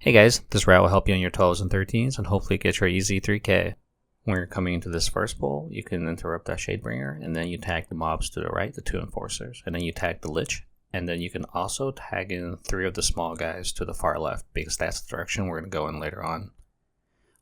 Hey guys, this route will help you on your 12s and 13s and hopefully get your easy 3k. When you're coming into this first pull, you can interrupt that Shadebringer, and then you tag the mobs to the right, the 2 enforcers, and then you tag the Lich, and then you can also tag in 3 of the small guys to the far left, because that's the direction we're going to go in later on.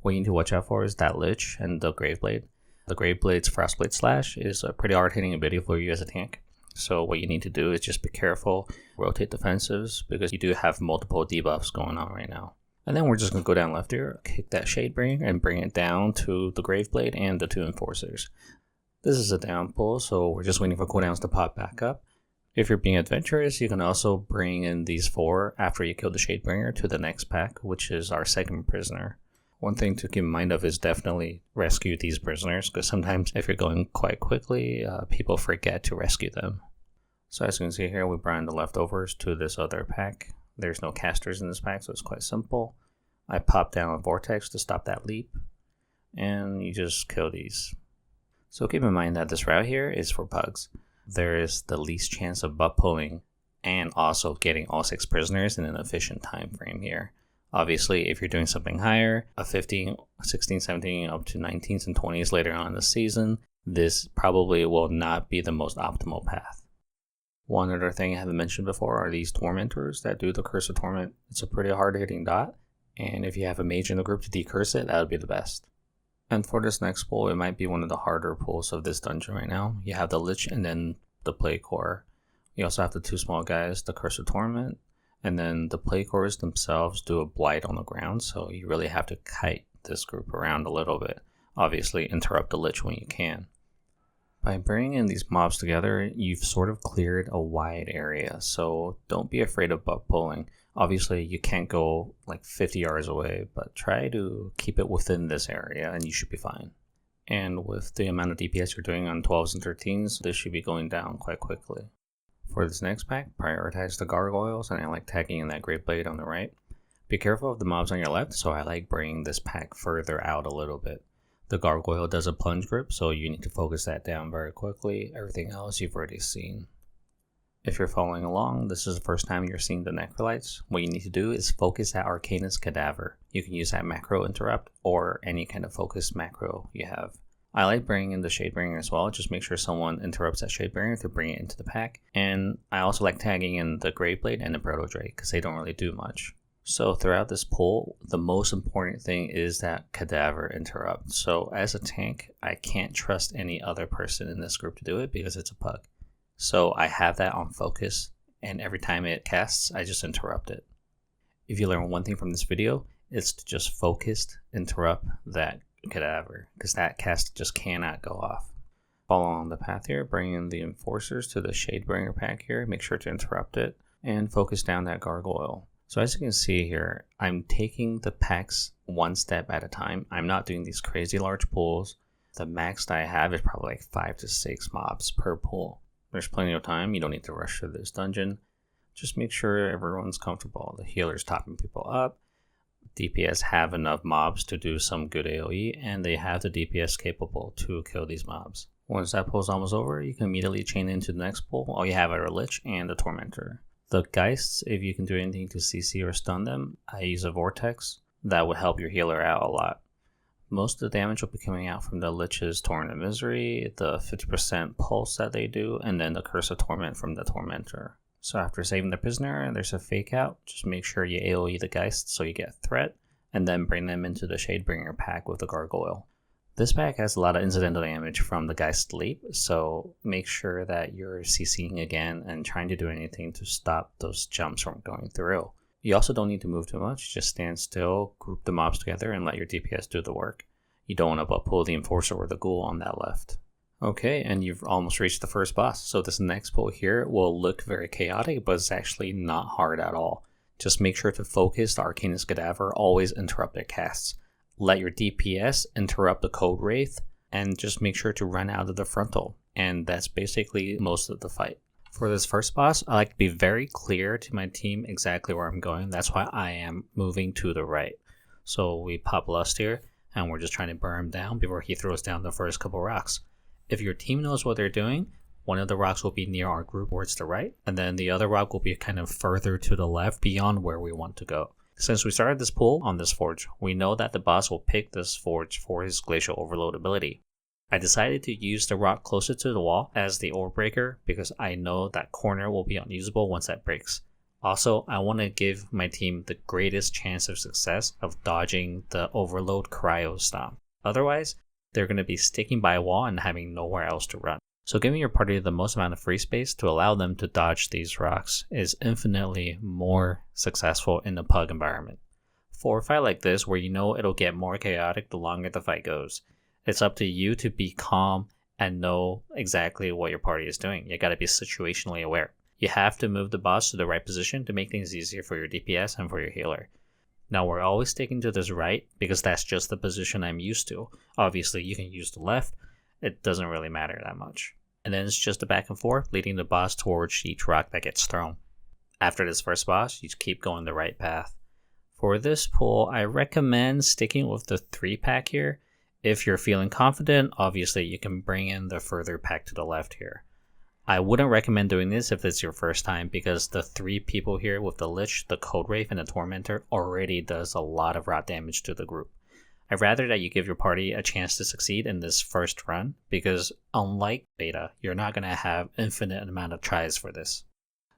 What you need to watch out for is that Lich and the Graveblade. The Graveblade's Frostblade Slash is a pretty hard hitting ability for you as a tank. So what you need to do is just be careful, rotate defensives, because you do have multiple debuffs going on right now. And then we're just going to go down left here, kick that Shadebringer, and bring it down to the Graveblade and the 2 enforcers. This is a down pull, so we're just waiting for cooldowns to pop back up. If you're being adventurous, you can also bring in these 4 after you kill the Shadebringer to the next pack, which is our second prisoner. One thing to keep in mind of is definitely rescue these prisoners, because sometimes if you're going quite quickly, people forget to rescue them. So as you can see here, we brought in the leftovers to this other pack. There's no casters in this pack, so it's quite simple. I pop down a vortex to stop that leap, and you just kill these. So keep in mind that this route here is for pugs. There is the least chance of butt pulling and also getting all 6 prisoners in an efficient time frame here. Obviously, if you're doing something higher, a 15, 16, 17, up to 19s and 20s later on in the season, this probably will not be the most optimal path. One other thing I haven't mentioned before are these Tormentors that do the Curse of Torment. It's a pretty hard hitting dot, and if you have a mage in the group to decurse it, that would be the best. And for this next pull, it might be one of the harder pulls of this dungeon right now. You have the Lich and then the Plague Core. You also have the 2 small guys, the Curse of Torment, and then the Plague Cores themselves do a blight on the ground, so you really have to kite this group around a little bit. Obviously, interrupt the Lich when you can. By bringing in these mobs together, you've sort of cleared a wide area, so don't be afraid of butt pulling. Obviously, you can't go like 50 yards away, but try to keep it within this area and you should be fine. And with the amount of DPS you're doing on 12s and 13s, this should be going down quite quickly. For this next pack, prioritize the gargoyles, and I like tagging in that Graveblade on the right. Be careful of the mobs on your left, so I like bringing this pack further out a little bit. The gargoyle does a plunge grip, so you need to focus that down very quickly. Everything else you've already seen. If you're following along, this is the first time you're seeing the Necrolytes. What you need to do is focus that Arcanist Cadaver. You can use that macro interrupt or any kind of focus macro you have. I like bringing in the Shadebringer as well. Just make sure someone interrupts that Shadebringer to bring it into the pack. And I also like tagging in the Graveblade and the Proto Drake because they don't really do much. So throughout this pull, the most important thing is that Cadaver interrupt. So as a tank, I can't trust any other person in this group to do it because it's a pug. So I have that on focus, and every time it casts, I just interrupt it. If you learn one thing from this video, it's to just focused interrupt that Cadaver, because that cast just cannot go off. Follow on the path here, bring in the enforcers to the Shadebringer pack here, make sure to interrupt it, and focus down that gargoyle. So as you can see here, I'm taking the packs one step at a time. I'm not doing these crazy large pulls. The max that I have is probably like 5 to 6 mobs per pull. There's plenty of time. You don't need to rush through this dungeon. Just make sure everyone's comfortable. The healer's topping people up. DPS have enough mobs to do some good AoE, and they have the DPS capable to kill these mobs. Once that pull's almost over, you can immediately chain into the next pull. All you have are a Lich and a Tormentor. The Geists, if you can do anything to CC or stun them, I use a Vortex. That would help your healer out a lot. Most of the damage will be coming out from the Lich's Torrent of Misery, the 50% pulse that they do, and then the Curse of Torment from the Tormentor. So after saving the prisoner and there's a fake out, just make sure you AoE the Geist so you get threat, and then bring them into the Shadebringer pack with the Gargoyle. This pack has a lot of incidental damage from the Geist leap, so make sure that you're CCing again and trying to do anything to stop those jumps from going through. You also don't need to move too much, just stand still, group the mobs together, and let your DPS do the work. You don't want to butt pull the Enforcer or the Ghoul on that left. Okay, and you've almost reached the first boss, so this next pull here will look very chaotic, but it's actually not hard at all. Just make sure to focus the Arcanist Cadaver, always interrupt their casts. Let your DPS interrupt the Code Wraith, and just make sure to run out of the frontal, and that's basically most of the fight. For this first boss, I like to be very clear to my team exactly where I'm going. That's why I am moving to the right. So we pop Lust here, and we're just trying to burn him down before he throws down the first couple rocks. If your team knows what they're doing, one of the rocks will be near our group towards the right, and then the other rock will be kind of further to the left beyond where we want to go. Since we started this pool on this forge, we know that the boss will pick this forge for his Glacial Overload ability. I decided to use the rock closer to the wall as the ore breaker because I know that corner will be unusable once that breaks. Also, I want to give my team the greatest chance of success of dodging the Overload Cryo Stomp. Otherwise, they're going to be sticking by a wall and having nowhere else to run. So giving your party the most amount of free space to allow them to dodge these rocks is infinitely more successful in a pug environment. For a fight like this, where you know it'll get more chaotic the longer the fight goes, it's up to you to be calm and know exactly what your party is doing. You gotta be situationally aware. You have to move the boss to the right position to make things easier for your DPS and for your healer. Now we're always sticking to this right because that's just the position I'm used to. Obviously you can use the left, it doesn't really matter that much. And then it's just a back and forth leading the boss towards each rock that gets thrown. After this first boss, you keep going the right path. For this pull, I recommend sticking with the 3-pack here. If you're feeling confident, obviously you can bring in the further pack to the left here. I wouldn't recommend doing this if it's your first time because the 3 people here with the Lich, the Cold Wraith, and the Tormentor already does a lot of rot damage to the group. I'd rather that you give your party a chance to succeed in this first run because unlike beta, you're not going to have infinite amount of tries for this.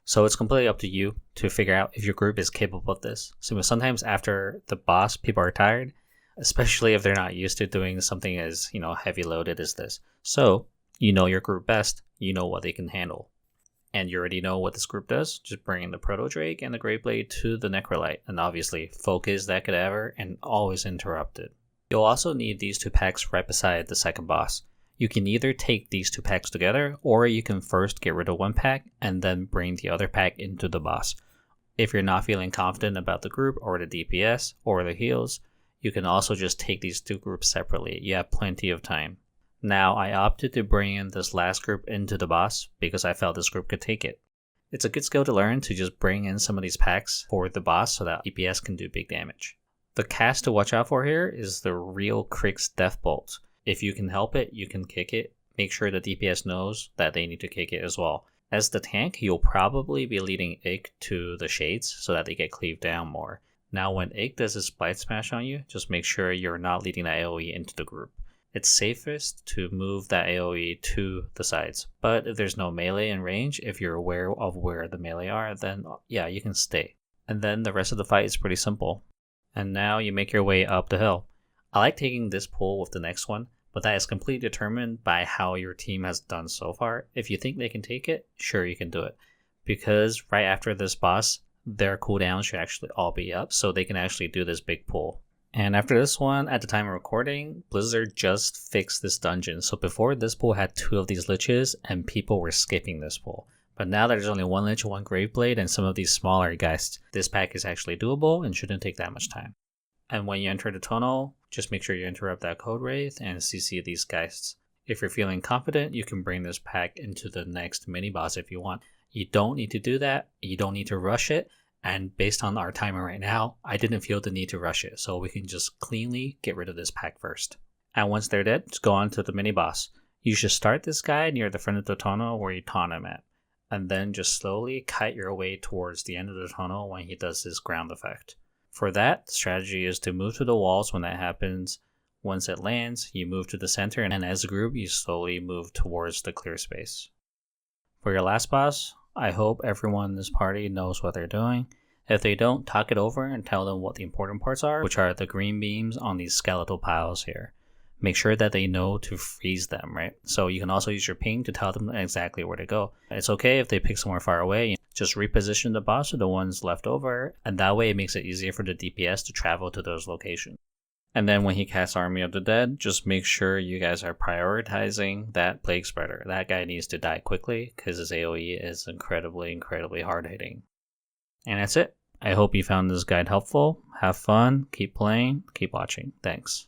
So it's completely up to you to figure out if your group is capable of this. So sometimes after the boss, people are tired, especially if they're not used to doing something as, heavy loaded as this. So you know your group best, you know what they can handle. And you already know what this group does. Just bring in the Proto Drake and the Great Blade to the Necrolite, and obviously focus that cadaver and always interrupt it. You'll also need these 2 packs right beside the second boss. You can either take these 2 packs together, or you can first get rid of 1 pack and then bring the other pack into the boss. If you're not feeling confident about the group or the DPS or the heals, you can also just take these 2 groups separately. You have plenty of time. Now, I opted to bring in this last group into the boss because I felt this group could take it. It's a good skill to learn to just bring in some of these packs for the boss so that DPS can do big damage. The cast to watch out for here is the real Krick's Death Bolt. If you can help it, you can kick it. Make sure the DPS knows that they need to kick it as well. As the tank, you'll probably be leading Ick to the shades so that they get cleaved down more. Now when Ick does his Blight Smash on you, just make sure you're not leading that AoE into the group. It's safest to move that AoE to the sides, but if there's no melee in range, if you're aware of where the melee are, then yeah, you can stay. And then the rest of the fight is pretty simple. And now you make your way up the hill. I like taking this pull with the next one, but that is completely determined by how your team has done so far. If you think they can take it, sure you can do it. Because right after this boss, their cooldowns should actually all be up, so they can actually do this big pull. And after this one, at the time of recording, Blizzard just fixed this dungeon. So before, this pool had 2 of these liches and people were skipping this pool. But now that there's only 1 lich, 1 Graveblade, and some of these smaller guys, this pack is actually doable and shouldn't take that much time. And when you enter the tunnel, just make sure you interrupt that Code Wraith and CC these guys. If you're feeling confident, you can bring this pack into the next mini boss if you want. You don't need to do that. You don't need to rush it. And based on our timer right now, I didn't feel the need to rush it, so we can just cleanly get rid of this pack first. And once they're dead, just go on to the mini boss. You should start this guy near the front of the tunnel where you taunt him at, and then just slowly kite your way towards the end of the tunnel when he does his ground effect. For that, the strategy is to move to the walls when that happens. Once it lands, you move to the center, and as a group, you slowly move towards the clear space. For your last boss, I hope everyone in this party knows what they're doing. If they don't, talk it over and tell them what the important parts are, which are the green beams on these skeletal piles here. Make sure that they know to freeze them, right? So you can also use your ping to tell them exactly where to go. It's okay if they pick somewhere far away. Just reposition the boss to the ones left over, and that way it makes it easier for the DPS to travel to those locations. And then when he casts Army of the Dead, just make sure you guys are prioritizing that Plague Spreader. That guy needs to die quickly because his AoE is incredibly hard hitting. And that's it. I hope you found this guide helpful. Have fun, keep playing, keep watching. Thanks.